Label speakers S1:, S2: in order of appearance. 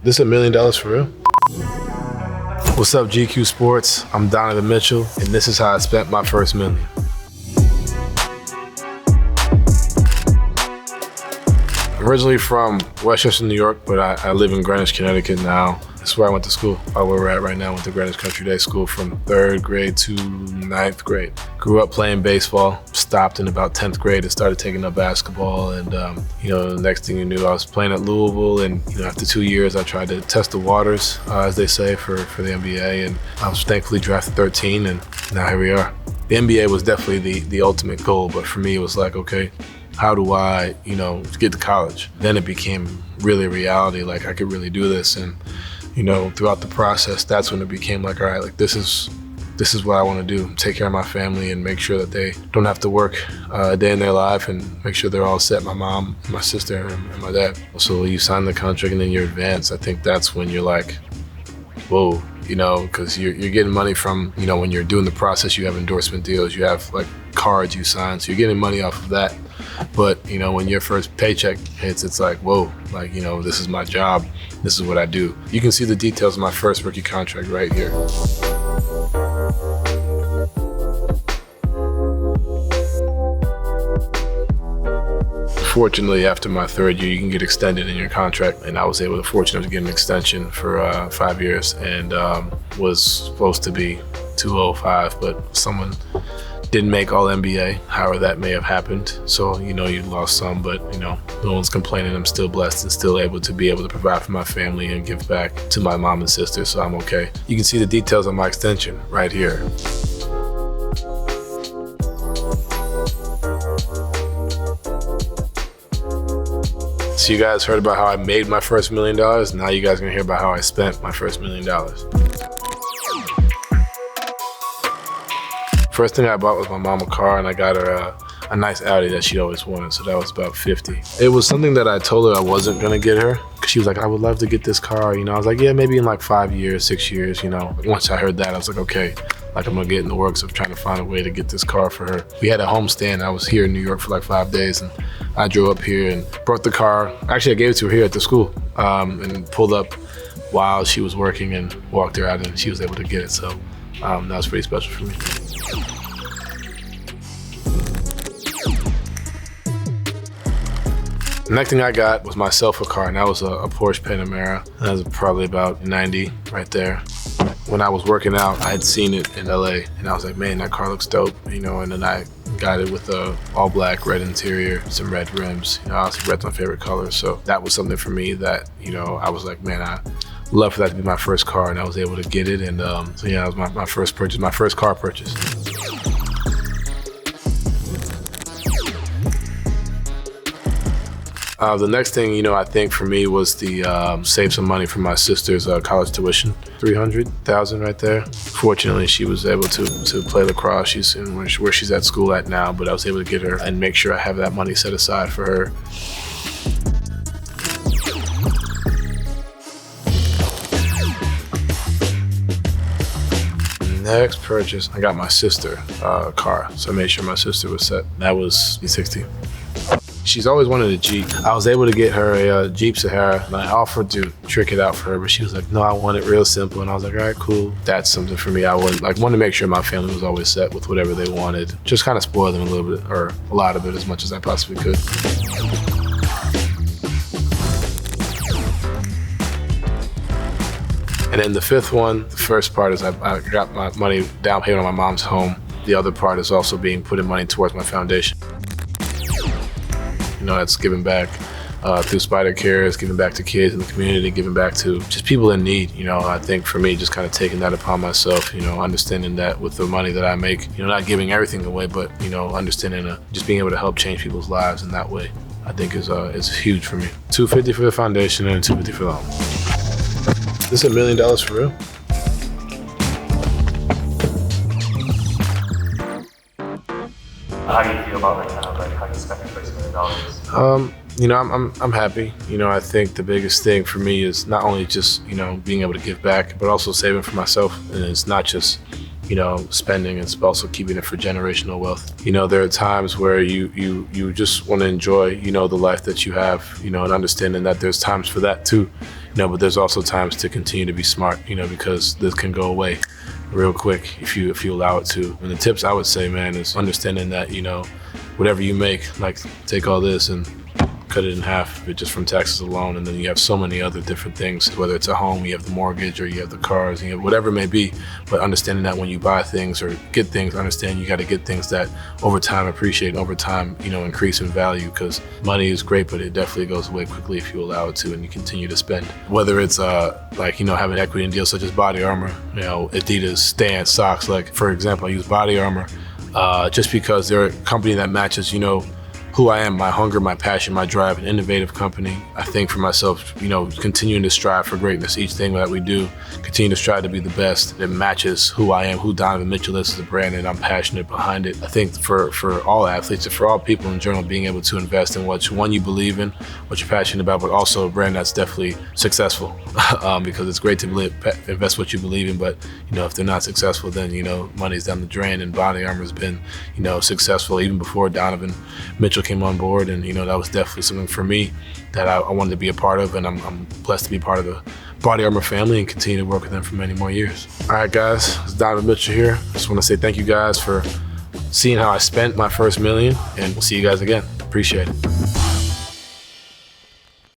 S1: This $1 million for real? What's up, GQ Sports? I'm Donovan Mitchell, and this is how I spent my first million. Originally from Westchester, New York, but I live in Greenwich, Connecticut now. That's where I went to school. Where we're at right now, I went to Greenwich Country Day School from 3rd grade to 9th grade. Grew up playing baseball, stopped in about 10th grade and started taking up basketball. And the next thing you knew, I was playing at Louisville. And after 2 years, I tried to test the waters, as they say, for the NBA. And I was thankfully drafted 13, and now here we are. The NBA was definitely the ultimate goal, but for me, it was like, okay, how do I, get to college? Then it became really a reality, like I could really do this. And, throughout the process, that's when it became like, all right, like this is what I want to do, take care of my family and make sure that they don't have to work a day in their life and make sure they're all set, my mom, my sister, and my dad. So you sign the contract and then you're advanced. I think that's when you're like, whoa, because you're getting money from, when you're doing the process, you have endorsement deals, you have like cards you sign, so you're getting money off of that. But, when your first paycheck hits, it's like, whoa, like, this is my job. This is what I do. You can see the details of my first rookie contract right here. Fortunately, after my 3rd year, you can get extended in your contract, and I was fortunate to get an extension for 5 years, and was supposed to be 205, but someone didn't make all NBA, however that may have happened. So, you lost some, but, no one's complaining. I'm still blessed and still able to provide for my family and give back to my mom and sister, so I'm okay. You can see the details on my extension right here. So you guys heard about how I made my first $1 million. Now you guys are gonna hear about how I spent my first $1 million. First thing I bought was my mom a car, and I got her a nice Audi that she always wanted, so that was about $50. It was something that I told her I wasn't gonna get her, because she was like, I would love to get this car. I was like, yeah, maybe in like 5 years, 6 years, Once I heard that, I was like, okay, like I'm gonna get in the works of trying to find a way to get this car for her. We had a homestand. I was here in New York for like 5 days, and I drove up here and brought the car. Actually, I gave it to her here at the school, and pulled up while she was working and walked her out, and she was able to get it. So that was pretty special for me. The next thing I got was myself a car, and that was a Porsche Panamera. That was probably about 90 right there. When I was working out, I had seen it in LA, and I was like, man, that car looks dope, and then I got it with a all black red interior, some red rims. Obviously red's my favorite color, so that was something for me that, I was like, man, I love for that to be my first car, and I was able to get it, and so yeah, it was my first purchase, my first car purchase. The next thing, I think for me was the save some money for my sister's college tuition, $300,000 right there. Fortunately, she was able to play lacrosse. She's in where she's at school at now, but I was able to get her and make sure I have that money set aside for her. Next purchase, I got my sister a car, so I made sure my sister was set. That was $60. She's always wanted a Jeep. I was able to get her a Jeep Sahara, and I offered to trick it out for her, but she was like, no, I want it real simple. And I was like, all right, cool. That's something for me. I wanted to make sure my family was always set with whatever they wanted. Just kind of spoil them a little bit, or a lot of it, as much as I possibly could. And then the fifth one, the first part is I got my money down payment on my mom's home. The other part is also putting money towards my foundation. That's giving back through Spider Cares, giving back to kids in the community, giving back to just people in need. I think for me, just kind of taking that upon myself, understanding that with the money that I make, not giving everything away, but, understanding just being able to help change people's lives in that way, I think is huge for me. $250 for the foundation and $250 for the home. This is $1 million for real?
S2: How do you feel about right now, like how you spent your first $1 million?
S1: I'm happy. I think the biggest thing for me is not only just, being able to give back, but also saving for myself. And it's not just, spending and also keeping it for generational wealth. There are times where you just want to enjoy, the life that you have, and understanding that there's times for that too, but there's also times to continue to be smart, because this can go away real quick if you allow it to. And the tips I would say, man, is understanding that, whatever you make, like take all this and cut it in half just from taxes alone, and then you have so many other different things, whether it's a home, you have the mortgage, or you have the cars, whatever it may be. But understanding that when you buy things or get things, understand you got to get things that over time appreciate, over time, increase in value, because money is great, but it definitely goes away quickly if you allow it to and you continue to spend. Whether it's having equity in deals such as BODYARMOR, Adidas, Stance, socks. Like for example, I use BODYARMOR just because they're a company that matches, who I am, my hunger, my passion, my drive, an innovative company. I think for myself, continuing to strive for greatness, each thing that we do, continue to strive to be the best. It matches who I am, who Donovan Mitchell is as a brand, and I'm passionate behind it. I think for all athletes and for all people in general, being able to invest in what you believe in, what you're passionate about, but also a brand that's definitely successful. Because it's great to invest what you believe in, but if they're not successful, then money's down the drain. And BODYARMOR's been successful even before Donovan Mitchell came on board, and that was definitely something for me that I wanted to be a part of, and I'm blessed to be part of the BODYARMOR family and continue to work with them for many more years. All right, guys, it's Donovan Mitchell here. I just want to say thank you guys for seeing how I spent my first million, and we'll see you guys again. Appreciate it.